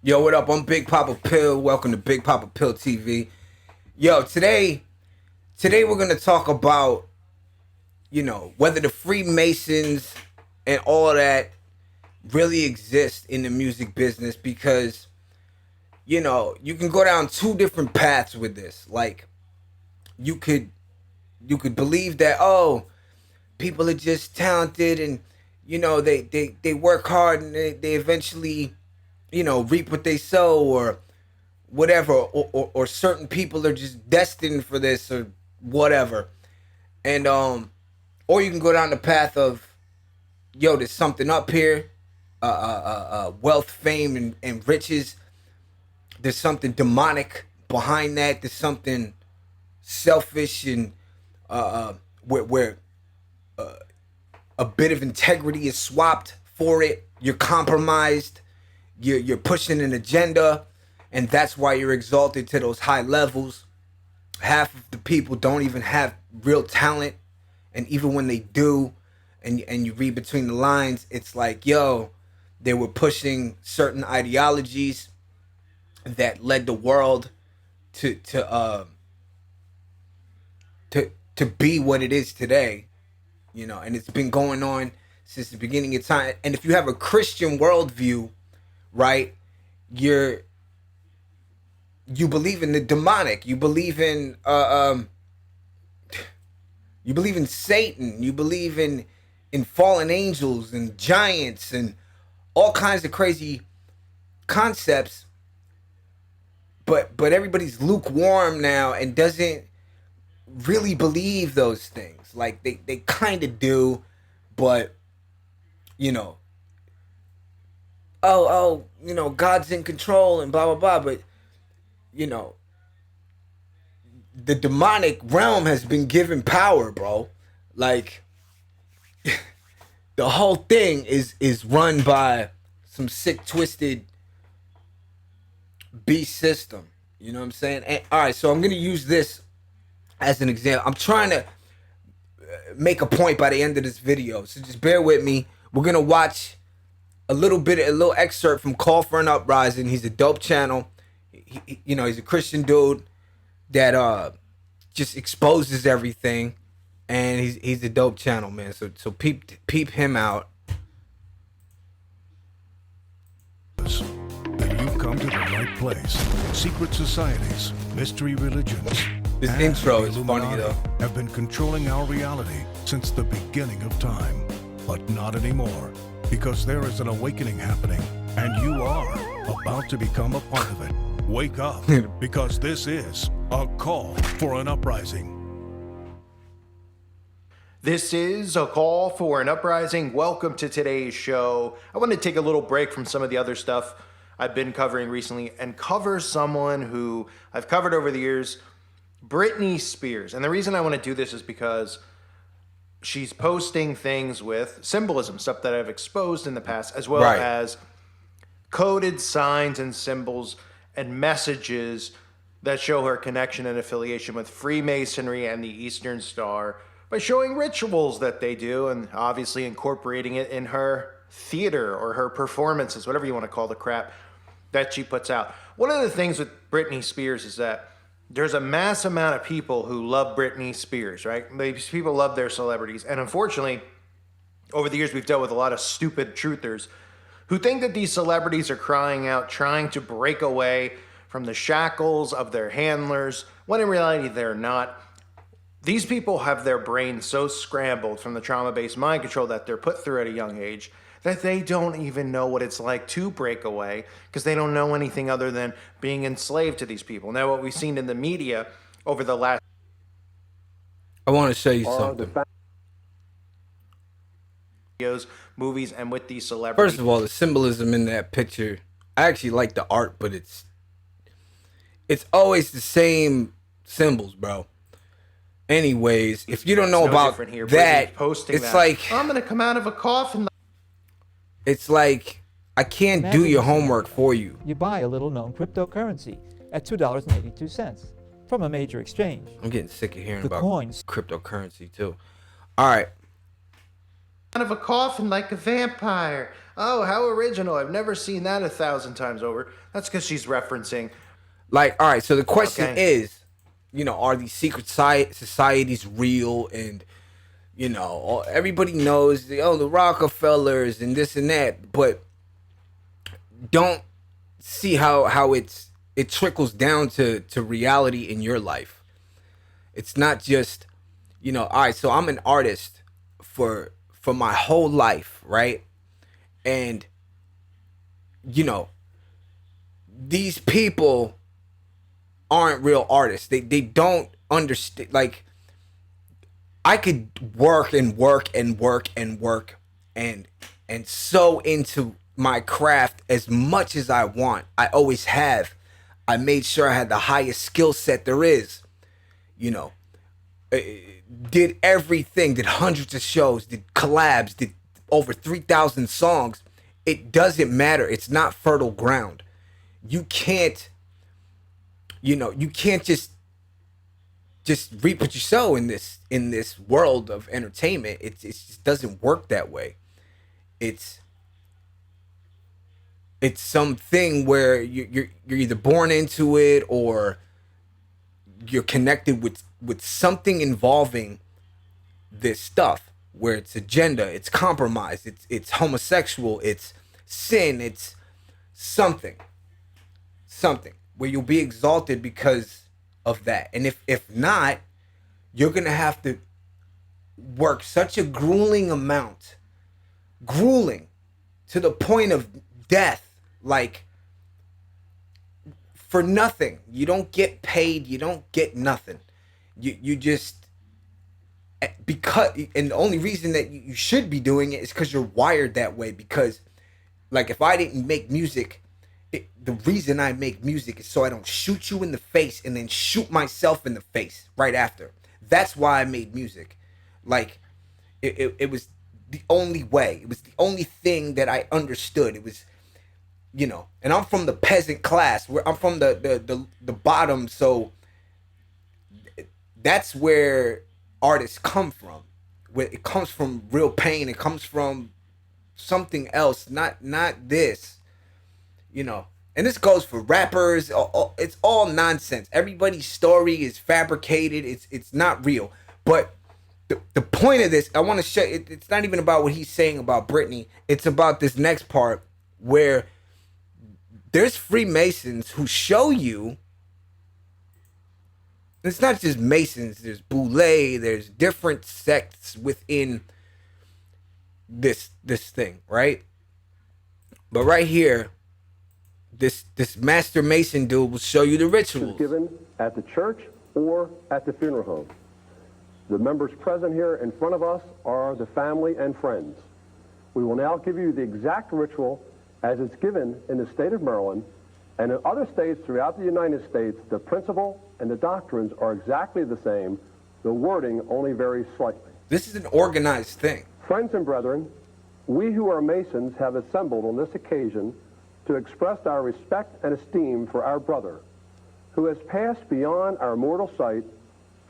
Yo, what up? I'm Big Papa Pill. Welcome to Big Papa Pill TV. Yo, today we're gonna talk about, whether the Freemasons and all that really exist in the music business, because you can go down two different paths with this. Like, you could believe that, oh, people are just talented, and they work hard, and they eventually reap what they sow, or whatever, or certain people are just destined for this, or whatever. And or you can go down the path of, yo, there's something up here, wealth, fame, and riches. There's something demonic behind that. There's something selfish, and where a bit of integrity is swapped for it. You're compromised. You're pushing an agenda, and that's why you're exalted to those high levels. Half of the people don't even have real talent, and even when they do, and you read between the lines, it's like, yo, they were pushing certain ideologies that led the world to be what it is today, and it's been going on since the beginning of time. And if you have a Christian worldview, right, you believe in the demonic, you believe in Satan, you believe in fallen angels and giants and all kinds of crazy concepts, but everybody's lukewarm now and doesn't really believe those things. Like, they kind of do, but God's in control and blah blah blah. But the demonic realm has been given power, bro. Like, the whole thing is run by some sick, twisted beast system. You know what I'm saying? And, all right, so I'm gonna use this as an example. I'm trying to make a point by the end of this video, so just bear with me. We're gonna watch a little excerpt from Call for an Uprising. He's a dope channel. He's a Christian dude that just exposes everything, and he's a dope channel, man. So peep him out. Then you've come to the right place. Secret societies, mystery religions, This and intro the is funny, Illuminati though. have been controlling our reality since the beginning of time. But not anymore, because there is an awakening happening, and you are about to become a part of it. Wake up, because this is a call for an uprising. This is a call for an uprising. Welcome to today's show. I want to take a little break from some of the other stuff I've been covering recently and cover someone who I've covered over the years, Britney Spears. And the reason I want to do this is because she's posting things with symbolism, stuff that I've exposed in the past, as well Right. as coded signs and symbols and messages that show her connection and affiliation with Freemasonry and the Eastern Star, by showing rituals that they do and obviously incorporating it in her theater or her performances, whatever you want to call the crap that she puts out. One of the things with Britney Spears is that there's a mass amount of people who love Britney Spears, right? These people love their celebrities. And unfortunately, over the years, we've dealt with a lot of stupid truthers who think that these celebrities are crying out, trying to break away from the shackles of their handlers, when in reality, they're not. These people have their brains so scrambled from the trauma-based mind control that they're put through at a young age that they don't even know what it's like to break away, because they don't know anything other than being enslaved to these people. Now, what we've seen in the media over the last I want to show you something. videos, movies, and with these celebrities. First of all, the symbolism in that picture, I actually like the art, but it's always the same symbols, bro. Anyways, if you don't know about that, it's like, I'm gonna come out of a coffin. it's like, I can't do your homework for you. You buy a little known cryptocurrency at $2.82 from a major exchange. I'm getting sick of hearing The about coins. cryptocurrency too. All right. of a coffin like a vampire. Oh, how original. I've never seen that 1,000 times over. That's because she's referencing. Like, all right, so the question Okay. is, are these secret societies real? And, everybody knows, the Rockefellers and this and that, but don't see how it trickles down to reality in your life. It's not just, all right, so I'm an artist for my whole life, right? And, these people aren't real artists. They don't understand. Like, I could work and work and work and work and so into my craft as much as I want. I always have. I made sure I had the highest skill set there is. Did everything, did hundreds of shows, did collabs, did over 3,000 songs. It doesn't matter. It's not fertile ground. You can't, you can't just reap what you sow in this world of entertainment. It just doesn't work that way. It's something where you're either born into it or you're connected with something involving this stuff, where it's agenda, it's compromise, it's homosexual, it's sin, it's something where you'll be exalted because of that. And if not, you're gonna have to work such a grueling to the point of death, like, for nothing. You don't get paid, you don't get nothing. You just, because, and the only reason that you should be doing it is because you're wired that way. Because, like, if I didn't make music, the reason I make music is so I don't shoot you in the face and then shoot myself in the face right after. That's why I made music. Like, it was the only way. It was the only thing that I understood. It was, and I'm from the peasant class, where I'm from the bottom. So that's where artists come from. Where it comes from real pain. It comes from something else, not this. And this goes for rappers. It's all nonsense. Everybody's story is fabricated. It's not real. But the point of this, I want to show it's not even about what he's saying about Britney. It's about this next part where there's Freemasons who show you. It's not just Masons. There's Boule. There's different sects within this thing, right? But right here, this Master Mason dude will show you the rituals. Given at the church or at the funeral home. The members present here in front of us are the family and friends. We will now give you the exact ritual as it's given in the state of Maryland, and in other states throughout the United States. The principle and the doctrines are exactly the same. The wording only varies slightly. This is an organized thing. Friends and brethren, we who are Masons have assembled on this occasion to express our respect and esteem for our brother, who has passed beyond our mortal sight,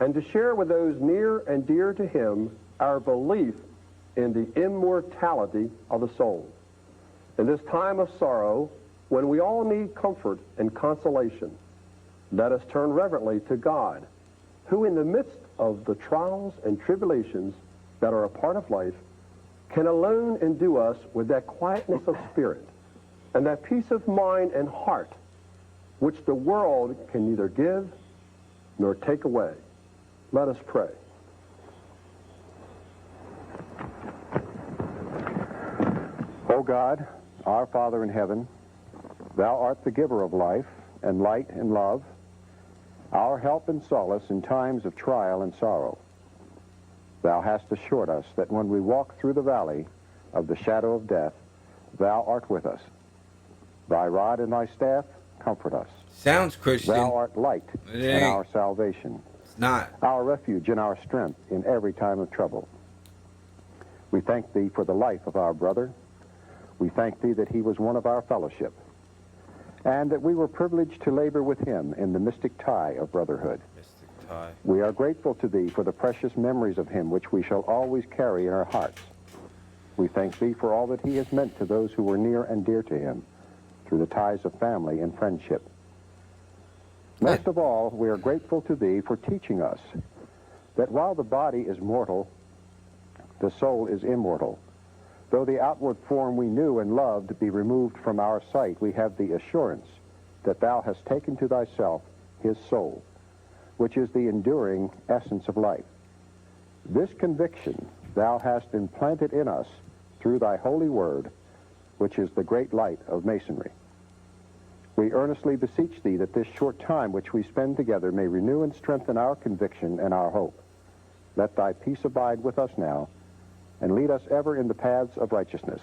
and to share with those near and dear to him our belief in the immortality of the soul. In this time of sorrow, when we all need comfort and consolation, let us turn reverently to God, who in the midst of the trials and tribulations that are a part of life, can alone endue us with that quietness of spirit and that peace of mind and heart which the world can neither give nor take away. Let us pray. O God, our Father in heaven, thou art the giver of life and light and love, our help and solace in times of trial and sorrow. Thou hast assured us that when we walk through the valley of the shadow of death, thou art with us. Thy rod and thy staff comfort us. Sounds Christian. Thou art light in our salvation. It's not. Our refuge and our strength in every time of trouble. We thank thee for the life of our brother. We thank thee that he was one of our fellowship, and that we were privileged to labor with him in the mystic tie of brotherhood. Mystic tie. We are grateful to thee for the precious memories of him which we shall always carry in our hearts. We thank thee for all that he has meant to those who were near and dear to him through the ties of family and friendship. Most of all, we are grateful to thee for teaching us that while the body is mortal, the soul is immortal. Though the outward form we knew and loved be removed from our sight, we have the assurance that thou hast taken to thyself his soul, which is the enduring essence of life. This conviction thou hast implanted in us through thy holy word, which is the great light of Masonry. We earnestly beseech thee that this short time which we spend together may renew and strengthen our conviction and our hope. Let thy peace abide with us now, and lead us ever in the paths of righteousness.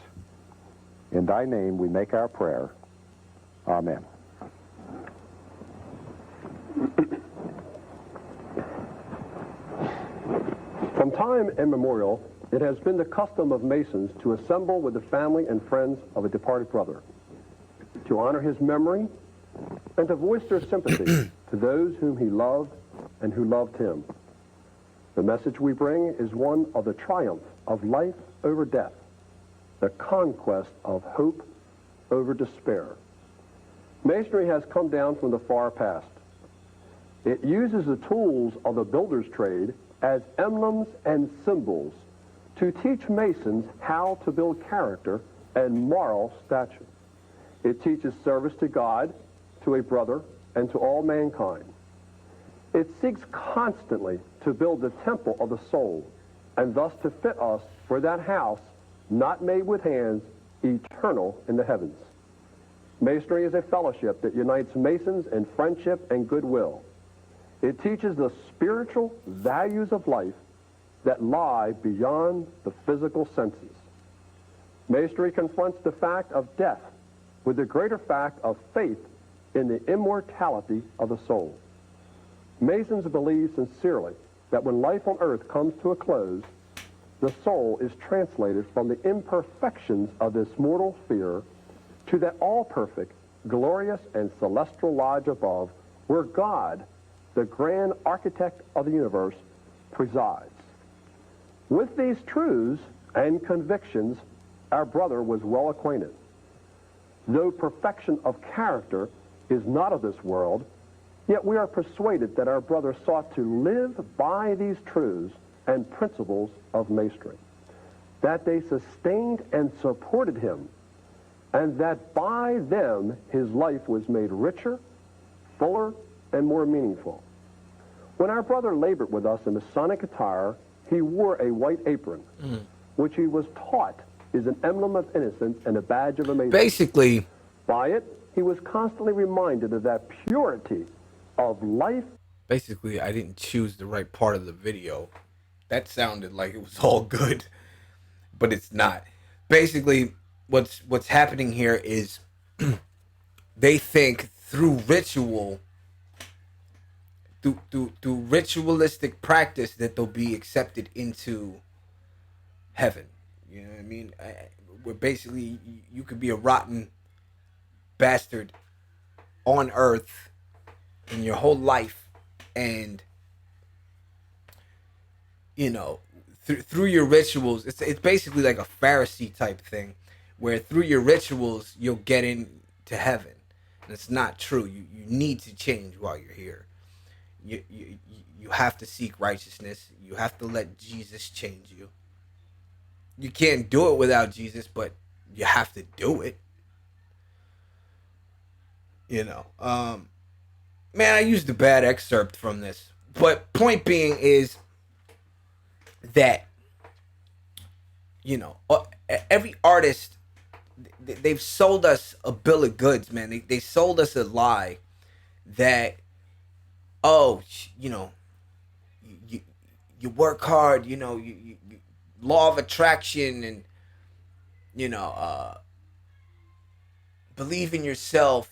In thy name we make our prayer. Amen. From time immemorial, it has been the custom of Masons to assemble with the family and friends of a departed brother, to honor his memory, and to voice their sympathy to those whom he loved and who loved him. The message we bring is one of the triumph of life over death, the conquest of hope over despair. Masonry has come down from the far past. It uses the tools of the builder's trade as emblems and symbols to teach Masons how to build character and moral stature. It teaches service to God, to a brother, and to all mankind. It seeks constantly to build the temple of the soul, and thus to fit us for that house, not made with hands, eternal in the heavens. Masonry is a fellowship that unites Masons in friendship and goodwill. It teaches the spiritual values of life that lie beyond the physical senses. Masonry confronts the fact of death with the greater fact of faith in the immortality of the soul. Masons believe sincerely that when life on earth comes to a close, the soul is translated from the imperfections of this mortal sphere to that all-perfect, glorious, and celestial lodge above, where God, the grand architect of the universe, presides. With these truths and convictions, our brother was well acquainted. Though perfection of character is not of this world, yet we are persuaded that our brother sought to live by these truths and principles of Masonry, that they sustained and supported him, and that by them his life was made richer, fuller, and more meaningful. When our brother labored with us in Masonic attire, he wore a white apron, which he was taught is an emblem of innocence and a badge of amazement. Basically, by it, he was constantly reminded of that purity of life. Basically, I didn't choose the right part of the video. That sounded like it was all good, but it's not. Basically, what's happening here is they think through ritual, through ritualistic practice, that they'll be accepted into heaven. You know what I mean? Where basically you could be a rotten bastard on earth in your whole life, and you know, through your rituals, it's basically like a Pharisee type thing, where through your rituals you'll get into heaven, and it's not true. You need to change while you're here. You have to seek righteousness. You have to let Jesus change you. You can't do it without Jesus, but you have to do it. You know, man, I used a bad excerpt from this, but point being is that, you know, every artist, they've sold us a bill of goods, man. They sold us a lie that, oh, you know, you work hard, you know, you law of attraction, and, you know, believe in yourself.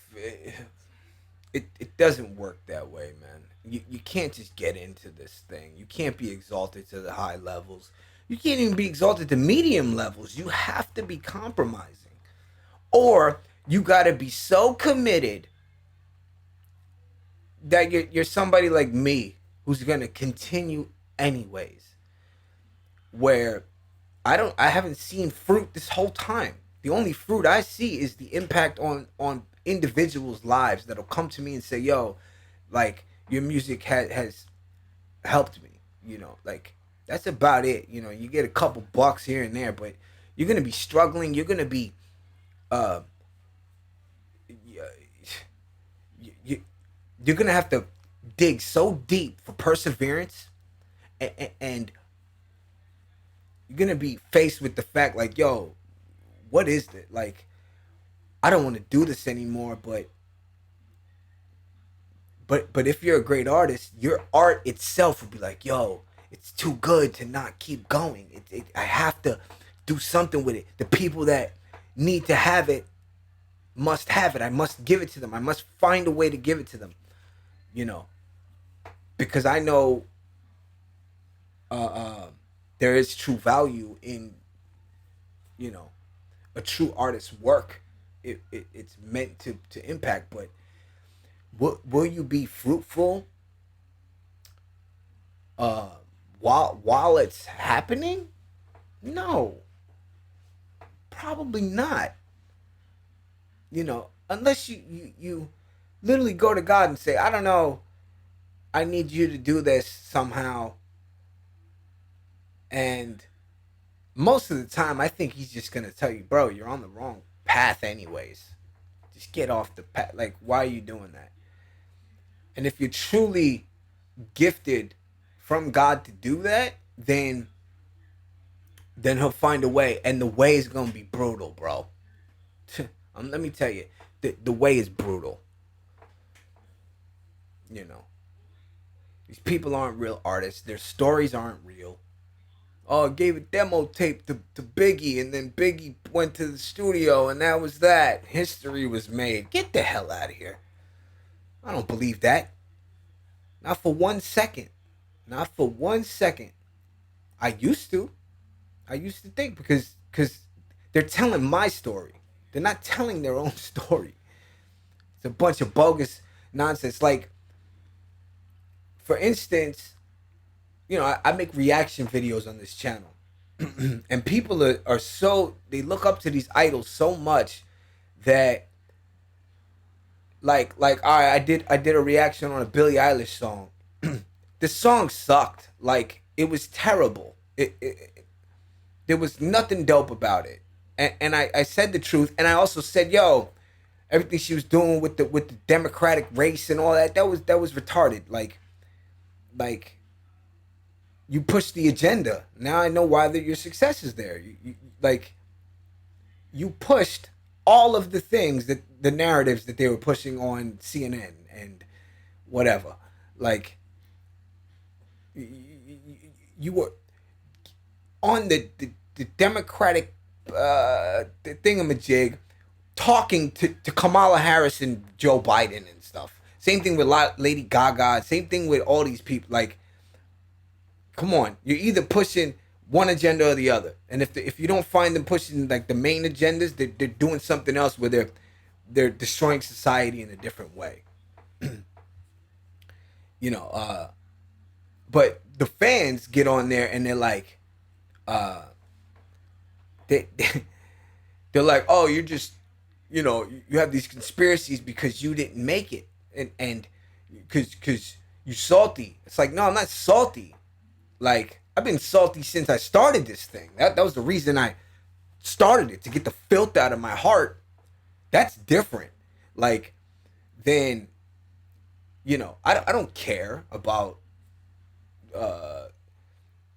It doesn't work that way, man. You can't just get into this thing. You can't be exalted to the high levels. You can't even be exalted to medium levels. You have to be compromising. Or you got to be so committed that you're somebody like me who's going to continue anyways. Where I haven't seen fruit this whole time. The only fruit I see is the impact on individuals' lives that'll come to me and say, "Yo, like your music has helped me." Like that's about it. You get a couple bucks here and there, but you're gonna be struggling. You're gonna be uh you, you're gonna have to dig so deep for perseverance, and you're gonna be faced with the fact like, yo, what is it? Like, I don't want to do this anymore, but if you're a great artist, your art itself will be like, yo, it's too good to not keep going. I have to do something with it. The people that need to have it must have it. I must give it to them. I must find a way to give it to them. Because I know there is true value in a true artist's work. It's meant to impact, but will you be fruitful while it's happening? No, probably not. Unless you literally go to God and say, I don't know, I need you to do this somehow. And most of the time, I think he's just going to tell you, bro, you're on the wrong path anyways. Just get off the path. Like, why are you doing that? And if you're truly gifted from God to do that, then he'll find a way. And the way is going to be brutal, bro. Let me tell you, the way is brutal. These people aren't real artists. Their stories aren't real. Oh, gave a demo tape to Biggie, and then Biggie went to the studio, and that was that. History was made. Get the hell out of here. I don't believe that. Not for 1 second. Not for 1 second. I used to think because they're telling my story. They're not telling their own story. It's a bunch of bogus nonsense. Like, for instance, I make reaction videos on this channel. And people are so, they look up to these idols so much that like all right, I did a reaction on a Billie Eilish song. The song sucked. Like, it was terrible. There was nothing dope about it. And I said the truth, and I also said, yo, everything she was doing with the democratic race and all that was retarded. Like you pushed the agenda. Now I know why your success is there. You pushed all of the things that the narratives that they were pushing on CNN and whatever. Like, you were on the democratic thingamajig, talking to Kamala Harris and Joe Biden and stuff. Same thing with Lady Gaga. Same thing with all these people. Like, come on, you're either pushing one agenda or the other. And if you don't find them pushing like the main agendas, they're doing something else where they're destroying society in a different way. But the fans get on there and they're like, they're like, oh, you're just, you have these conspiracies because you didn't make it, and because you salty. It's like, no, I'm not salty. Like, I've been salty since I started this thing. That was the reason I started it, to get the filth out of my heart. That's different. Like, then, I don't care about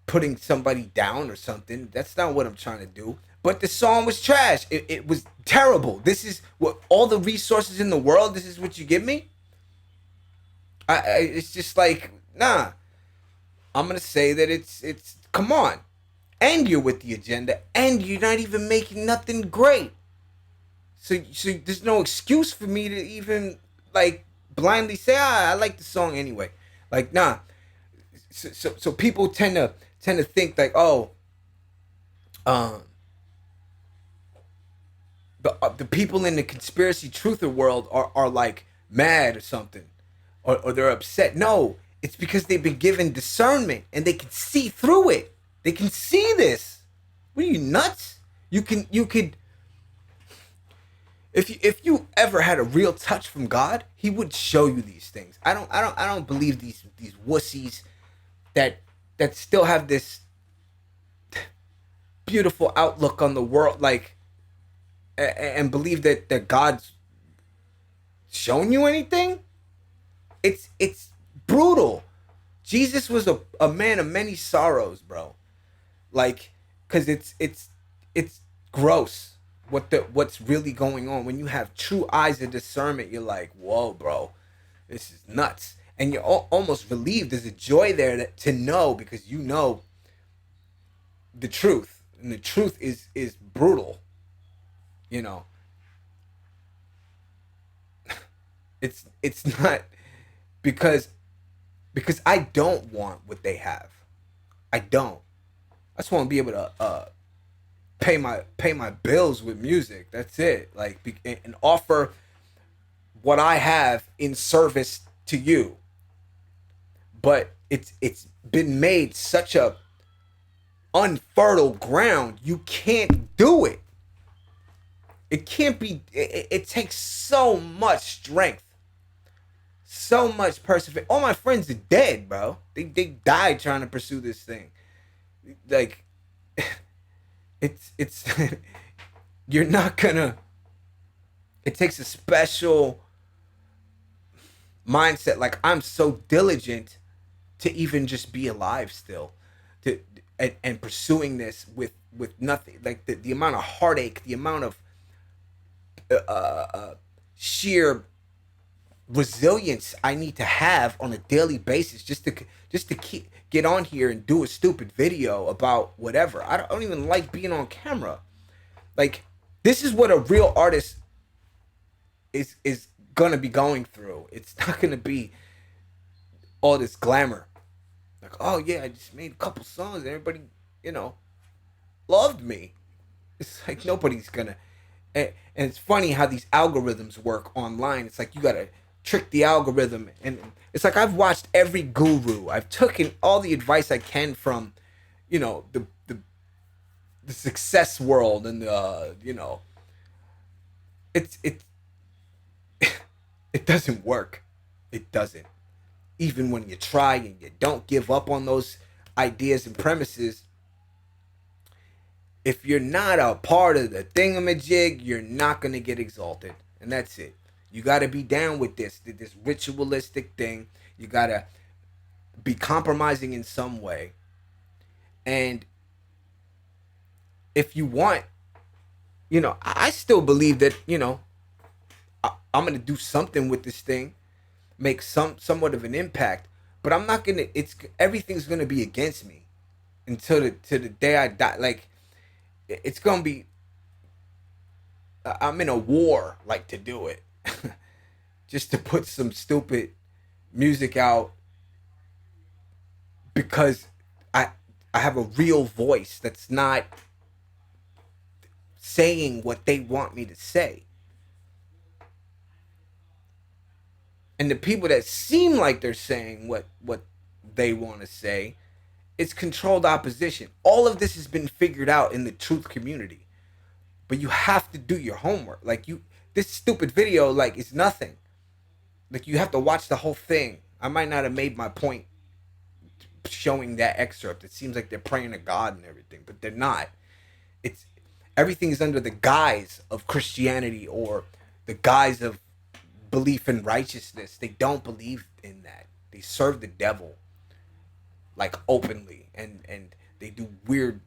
putting somebody down or something. That's not what I'm trying to do. But the song was trash. It was terrible. This is what, all the resources in the world, this is what you give me? It's just like, nah. I'm going to say that it's come on. And you're with the agenda, and you're not even making nothing great. So there's no excuse for me to even, like, blindly say, I like the song anyway. Like, nah. So people tend to think like, oh, the people in the conspiracy truther world are like mad or something, or they're upset. No, it's because they've been given discernment and they can see through it. They can see this. What are you, nuts? You could if you ever had a real touch from God, he would show you these things. I don't believe these wussies that still have this beautiful outlook on the world, like, and believe that God's shown you anything. It's brutal. Jesus was a man of many sorrows, bro. Like, cause it's gross what's really going on. When you have true eyes of discernment, you're like, whoa, bro, this is nuts. And you're almost relieved. There's a joy there to know, because you know the truth, and the truth is brutal. You know, it's not because I don't want what they have. I don't. I just want to be able to pay my bills with music. That's it. Like, and offer what I have in service to you. But it's been made such a unfertile ground. You can't do it. It can't be. It takes so much strength, so much perseverance. All my friends are dead, bro. They died trying to pursue this thing. Like, it's you're not gonna. It takes a special mindset. Like, I'm so diligent to even just be alive still, and pursuing this with nothing. Like, the amount of heartache, the amount of sheer resilience I need to have on a daily basis just to get on here and do a stupid video about whatever. I don't even like being on camera. Like, this is what a real artist is gonna be going through. It's not gonna be all this glamour. Like, oh yeah, I just made a couple songs and everybody, loved me. It's like nobody's gonna. And it's funny how these algorithms work online. It's like you gotta trick the algorithm, and it's like I've watched every guru. I've taken all the advice I can from, the success world, and it it doesn't work. It doesn't. Even when you try and you don't give up on those ideas and premises, if you're not a part of the thingamajig, you're not going to get exalted. And that's it. You got to be down with this ritualistic thing. You got to be compromising in some way. And if you want, I still believe that, I'm going to do something with this thing, make somewhat of an impact, but I'm not going to, everything's going to be against me until the day I die. Like, it's gonna be. I'm in a war, like, to do it, just to put some stupid music out, because I have a real voice that's not saying what they want me to say, and the people that seem like they're saying what they want to say, it's controlled opposition. All of this has been figured out in the truth community, but you have to do your homework. Like, this stupid video, like, is nothing. Like, you have to watch the whole thing. I might not have made my point showing that excerpt. It seems like they're praying to God and everything, but they're not. Everything is under the guise of Christianity or the guise of belief in righteousness. They don't believe in that. They serve the devil, like, openly, and they do weird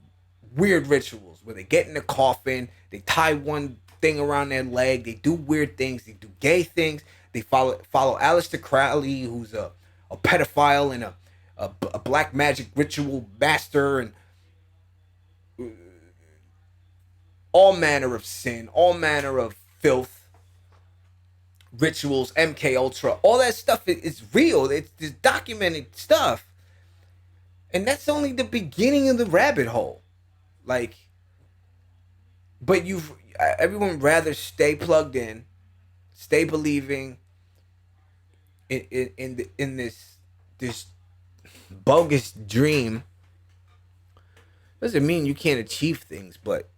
rituals where they get in a coffin, they tie one thing around their leg, they do weird things, they do gay things, they follow Aleister Crowley, who's a pedophile and a black magic ritual master, and all manner of sin, all manner of filth, rituals, MK Ultra, all that stuff is real. It's documented stuff. And that's only the beginning of the rabbit hole. Like, but everyone rather stay plugged in, stay believing in this bogus dream. Doesn't mean you can't achieve things, but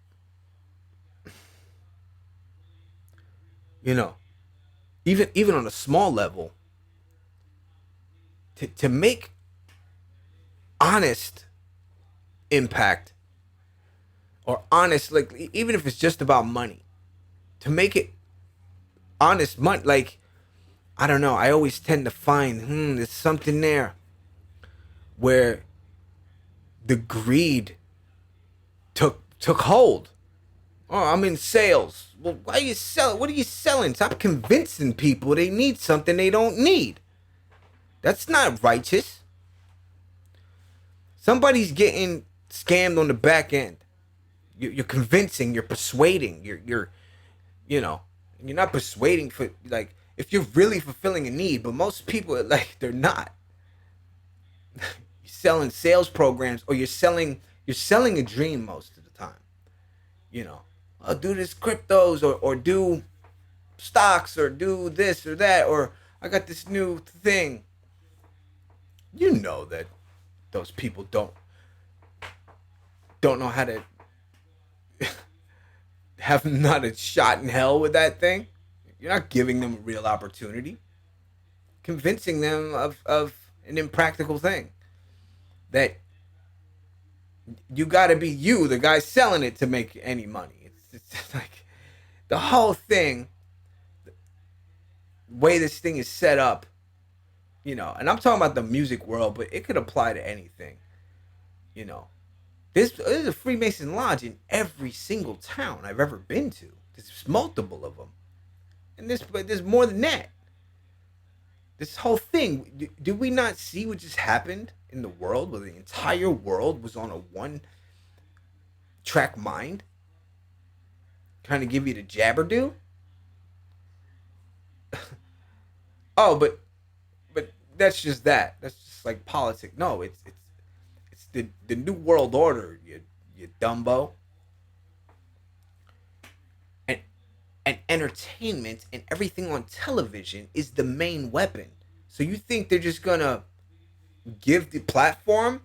you know, even on a small level, to make honest impact, or honest, like, even if it's just about money, to make it honest money, like, I don't know, I always tend to find there's something there where the greed took hold. Oh, I'm in sales. Well, why are you selling? What are you selling? Stop convincing people they need something they don't need. That's not righteous. Somebody's getting scammed on the back end. You're convincing, you're persuading, you're not persuading for, like, if you're really fulfilling a need, but most people, like, they're not. You're selling sales programs, or you're selling a dream most of the time. I'll do this cryptos, or do stocks, or do this or that, or I got this new thing. You know that those people don't know how to have not a shot in hell with that thing. You're not giving them a real opportunity. Convincing them of an impractical thing. That you got to be you, the guy selling it, to make any money. It's like the whole thing, the way this thing is set up, and I'm talking about the music world, but it could apply to anything. There's a Freemason Lodge in every single town I've ever been to. There's multiple of them. And there's more than that. This whole thing, did we not see what just happened in the world, where the entire world was on a one-track mind? Trying to give you the jabberdo? Oh, but that's just that. That's just like politics. No, it's the new world order, you dumbo. And entertainment and everything on television is the main weapon. So you think they're just gonna give the platform,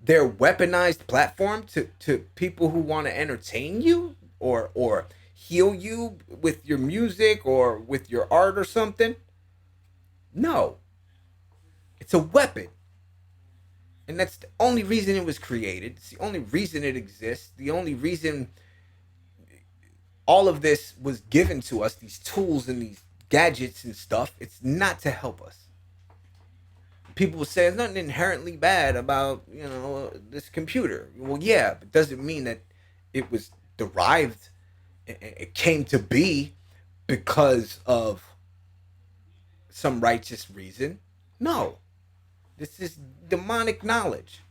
their weaponized platform, to people who want to entertain you or heal you with your music or with your art or something? No. It's a weapon. And that's the only reason it was created. It's the only reason it exists. The only reason all of this was given to us, these tools and these gadgets and stuff. It's not to help us. People will say there's nothing inherently bad about, this computer. Well, yeah, but doesn't mean that it was derived, it came to be because of some righteous reason. No. This is demonic knowledge.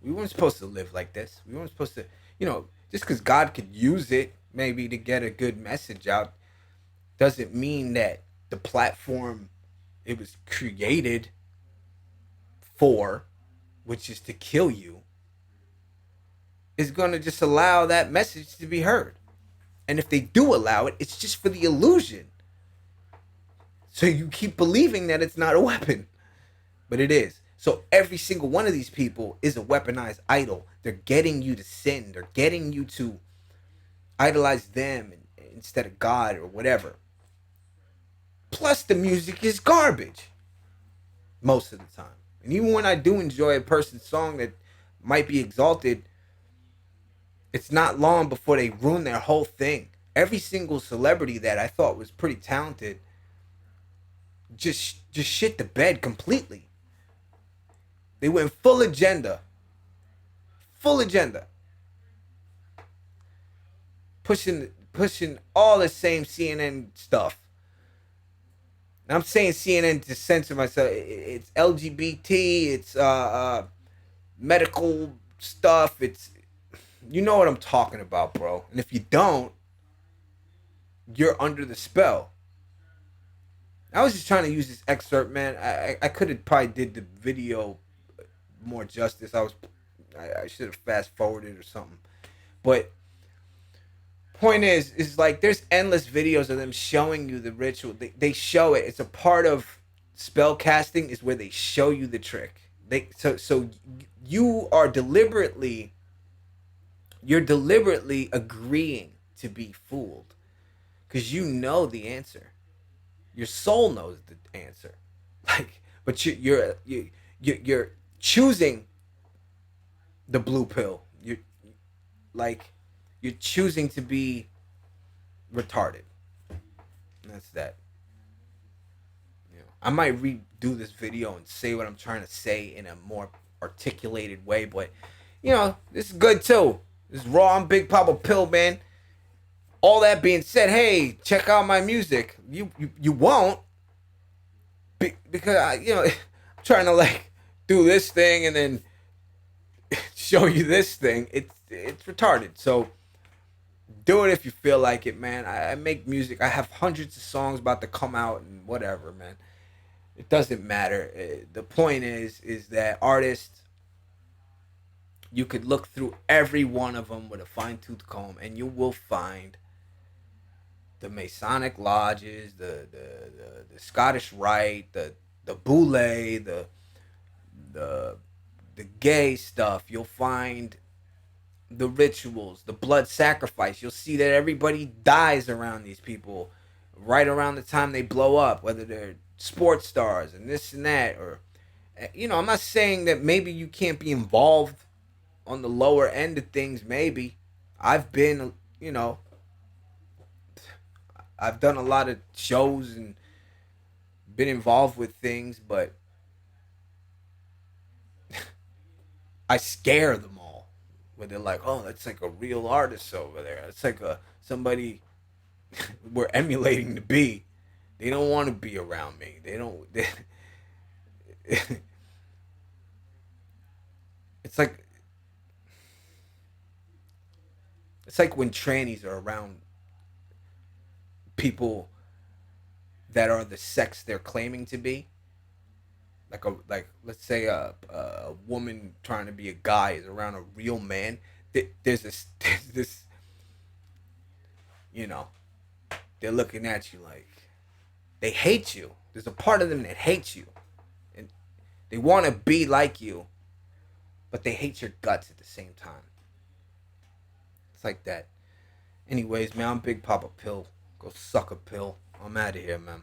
We weren't supposed to live like this. We weren't supposed to, just because God could use it maybe to get a good message out, doesn't mean that the platform it was created for, which is to kill you, is going to just allow that message to be heard. And if they do allow it, it's just for the illusion. So you keep believing that it's not a weapon, but it is. So every single one of these people is a weaponized idol. They're getting you to sin. They're getting you to idolize them instead of God or whatever. Plus the music is garbage most of the time. And even when I do enjoy a person's song that might be exalted, it's not long before they ruin their whole thing. Every single celebrity that I thought was pretty talented just shit the bed completely. They went full agenda. Pushing all the same CNN stuff. And I'm saying CNN to censor myself. It's LGBT, it's medical stuff, it's, you know what I'm talking about, bro. And if you don't, you're under the spell. I was just trying to use this excerpt, man. I could have probably did the video more justice. I should have fast forwarded or something. But point is like there's endless videos of them showing you the ritual. They show it. It's a part of spell casting is where they show you the trick. So you are deliberately, you're deliberately agreeing to be fooled because you know the answer. Your soul knows the answer. Like, but you're choosing the blue pill. Like you're choosing to be retarded. And that's that. You know, I might redo this video and say what I'm trying to say in a more articulated way, but you know, this is good too. This is raw. I'm Big Papa Pill, man. All that being said, hey, check out my music. You won't, because I'm trying to like do this thing and then show you this thing. It's retarded. So do it if you feel like it, man. I make music. I have hundreds of songs about to come out and whatever, man. It doesn't matter. The point is that artists, you could look through every one of them with a fine-tooth comb and you will find the Masonic lodges, the Scottish Rite, the Boule, the gay stuff. You'll find the rituals, the blood sacrifice. You'll see that everybody dies around these people right around the time they blow up, whether they're sports stars and this and that, or I'm not saying that maybe you can't be involved on the lower end of things. Maybe I've been, I've done a lot of shows and been involved with things, but I scare them all. Where they're like, oh, that's like a real artist over there. It's like somebody we're emulating to be. They don't want to be around me. It's like when trannies are around people that are the sex they're claiming to be. Like let's say a woman trying to be a guy is around a real man. There's this they're looking at you like they hate you. There's a part of them that hates you, and they want to be like you, but they hate your guts at the same time. It's like that. Anyways, man, I'm Big Papa Pill. Go suck a pill. I'm out of here, man.